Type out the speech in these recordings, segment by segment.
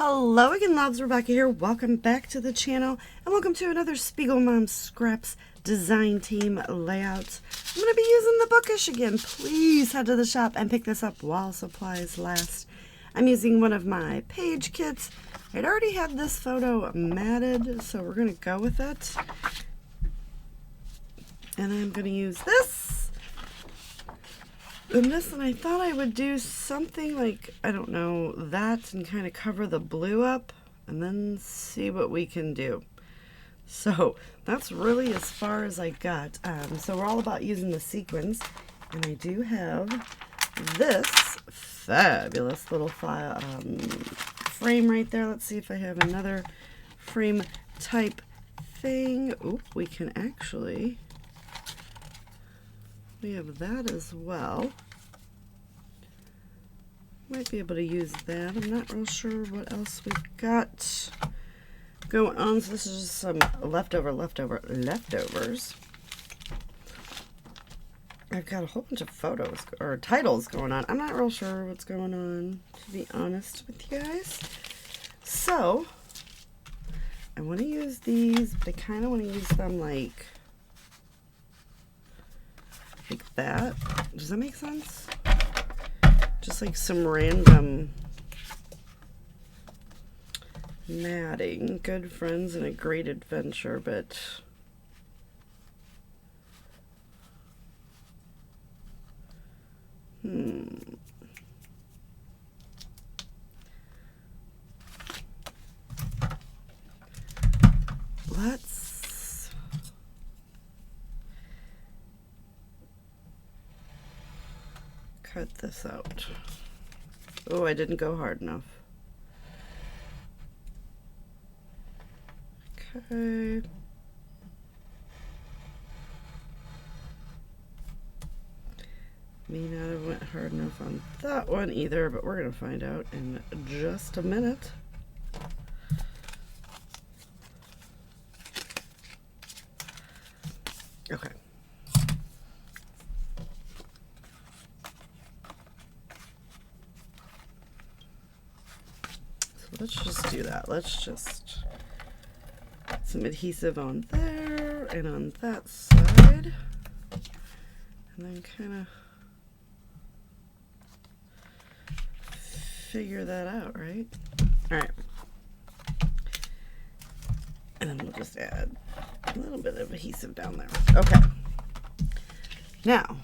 Hello again, loves. Rebecca here. Welcome back to the channel and welcome to another Spiegel Mom Scraps design team layout. I'm going to be using the bookish again. Please head to the shop and pick this up while supplies last. I'm using one of my page kits. I'd already had this photo matted, so we're going to go with it. And I'm going to use this. And this, and I thought I would do something like, I don't know, that and kind of cover the blue up and then see what we can do. So that's really as far as I got. So we're all about using the sequins, and I do have this fabulous little file, frame right there. Let's see if I have another frame type thing. Oop, we can actually... We have that as well. Might be able to use that. I'm not real sure what else we've got going on. So this is just some leftovers. I've got a whole bunch of photos or titles going on. I'm not real sure what's going on, to be honest with you guys. So I want to use these, but I kind of want to use them like that. Does that make sense? Just like some random matting. Good friends and a great adventure, but let's cut this out. Oh, I didn't go hard enough. Okay. May not have went hard enough on that one either, but we're gonna find out in just a minute. Okay. Let's just do that. Let's just put some adhesive on there and on that side. And then kind of figure that out, right? All right. And then we'll just add a little bit of adhesive down there. Okay. Now,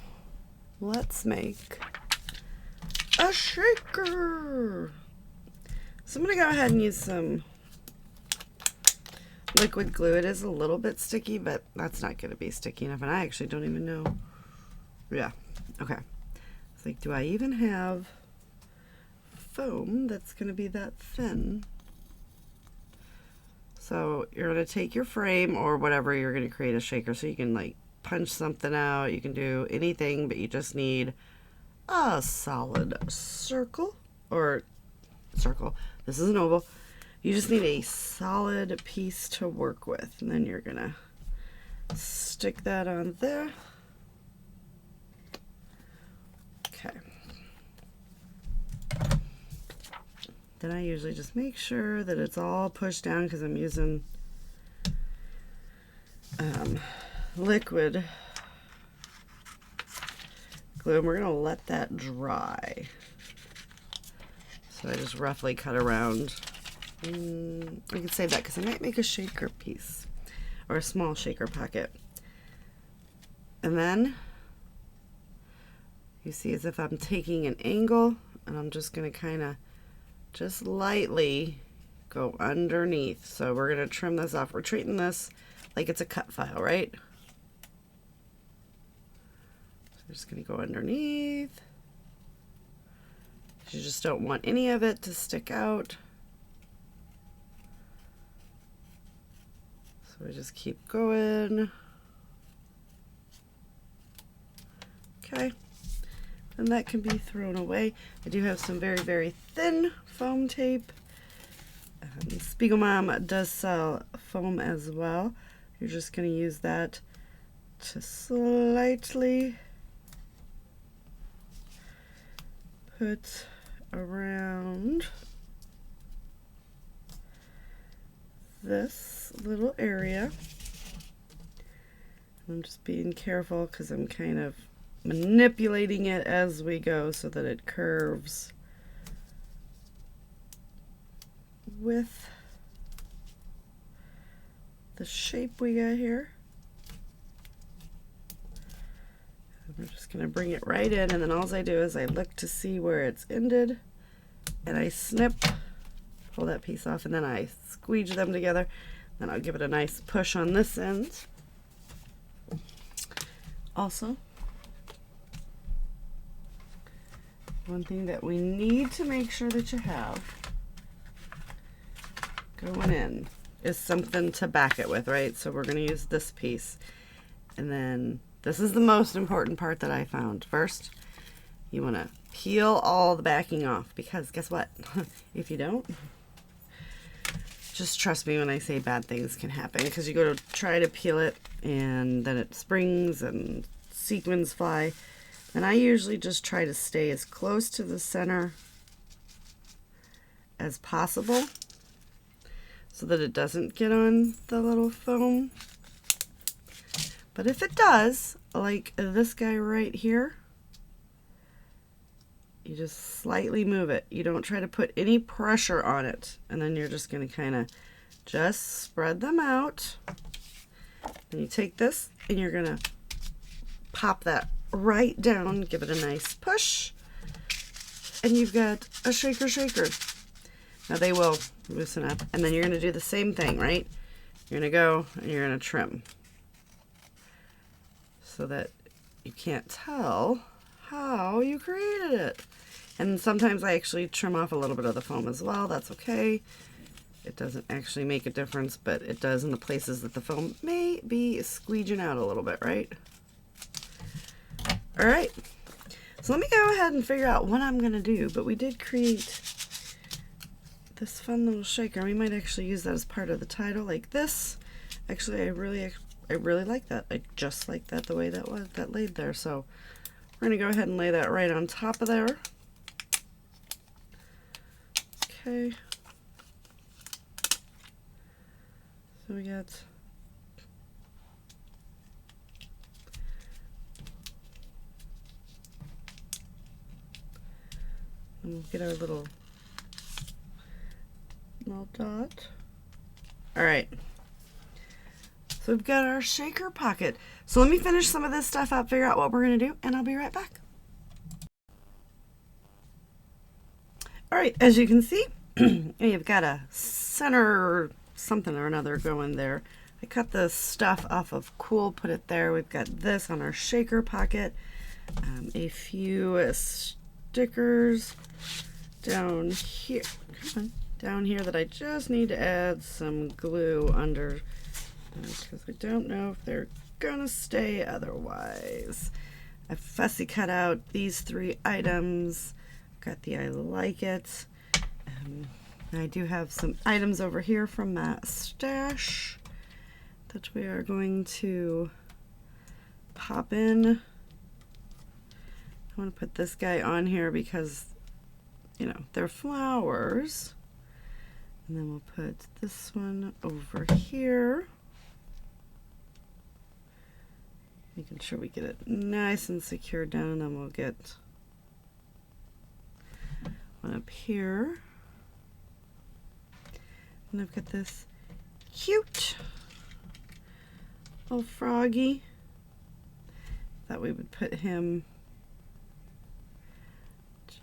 let's make a shaker. So I'm going to go ahead and use some liquid glue. It is a little bit sticky, but that's not going to be sticky enough. And I actually don't even know. Yeah. Okay. It's like, do I even have foam that's going to be that thin? So you're going to take your frame or whatever, you're going to create a shaker. So you can like punch something out. You can do anything, but you just need a solid circle or circle. This is an oval. You just need a solid piece to work with, and then you're gonna stick that on there. Okay. Then I usually just make sure that it's all pushed down because I'm using liquid glue, and we're gonna let that dry. So I just roughly cut around. I can save that because I might make a shaker piece or a small shaker pocket. And then you see as if I'm taking an angle, and I'm just going to kind of just lightly go underneath. So we're going to trim this off. We're treating this like it's a cut file, right? So we're just going to go underneath. You just don't want any of it to stick out. So we just keep going. Okay. And that can be thrown away. I do have some very, very thin foam tape. Spiegel Mom does sell foam as well. You're just going to use that to slightly put around this little area. I'm just being careful because I'm kind of manipulating it as we go so that it curves with the shape we got here. We're just going to bring it right in, and then all I do is I look to see where it's ended, and I snip, pull that piece off, and then I squeeze them together. Then I'll give it a nice push on this end. Also, one thing that we need to make sure that you have going in is something to back it with, right? So we're going to use this piece, and then this is the most important part that I found. First, you want to peel all the backing off, because guess what? If you don't, just trust me when I say bad things can happen, because you go to try to peel it and then it springs and sequins fly. And I usually just try to stay as close to the center as possible so that it doesn't get on the little foam. But if it does, like this guy right here, you just slightly move it. You don't try to put any pressure on it. And then you're just going to kind of just spread them out. Then you take this and you're going to pop that right down, give it a nice push, and you've got a shaker. Now they will loosen up, and then you're going to do the same thing, right? You're going to go and you're going to trim so that you can't tell how you created it. And sometimes I actually trim off a little bit of the foam as well. That's okay. It doesn't actually make a difference, but it does in the places that the foam may be squeeging out a little bit, right? All right, so let me go ahead and figure out what I'm gonna do, but we did create this fun little shaker. We might actually use that as part of the title, like this. Actually, I really like that. I just like that the way that laid there. So we're gonna go ahead and lay that right on top of there. Okay. So we got and we'll get our little dot. All right. So we've got our shaker pocket. So let me finish some of this stuff up, figure out what we're going to do, and I'll be right back. All right, as you can see, you've got a center something or another going there. I cut the stuff off of Cool, put it there. We've got this on our shaker pocket. A few stickers down here. Come on. Down here that I just need to add some glue under, because I don't know if they're gonna stay otherwise. I fussy cut out these 3 items. Got the I like it. I do have some items over here from that stash that we are going to pop in. I want to put this guy on here because, you know, they're flowers. And then we'll put this one over here. Making sure we get it nice and secure down, and then we'll get one up here. And I've got this cute little froggy. Thought we would put him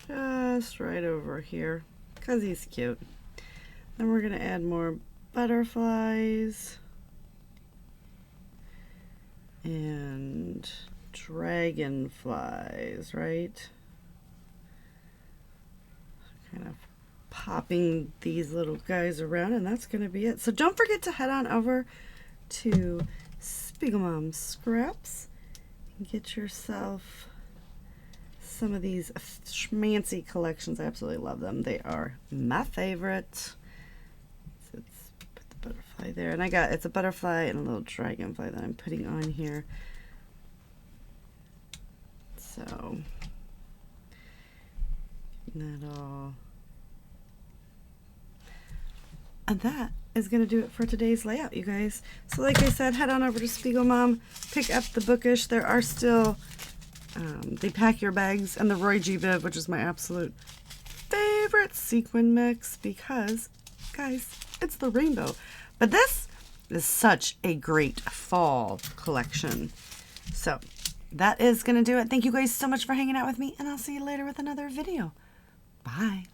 just right over here because he's cute. Then we're going to add more butterflies and dragonflies, right? Kind of popping these little guys around, and that's going to be it. So don't forget to head on over to Spiegel Mom Scraps and get yourself some of these schmancy collections. I absolutely love them. They are my favorite. Let's put the butterfly there, and it's a butterfly and a little dragonfly that I'm putting on here. So that all, and that is going to do it for today's layout, you guys. So like I said, head on over to Spiegel Mom, pick up the bookish. There are still the Pack Your Bags and the Roy G. Biv, which is my absolute favorite sequin mix because, guys, it's the rainbow. But this is such a great fall collection. So that is going to do it. Thank you guys so much for hanging out with me, and I'll see you later with another video. Bye.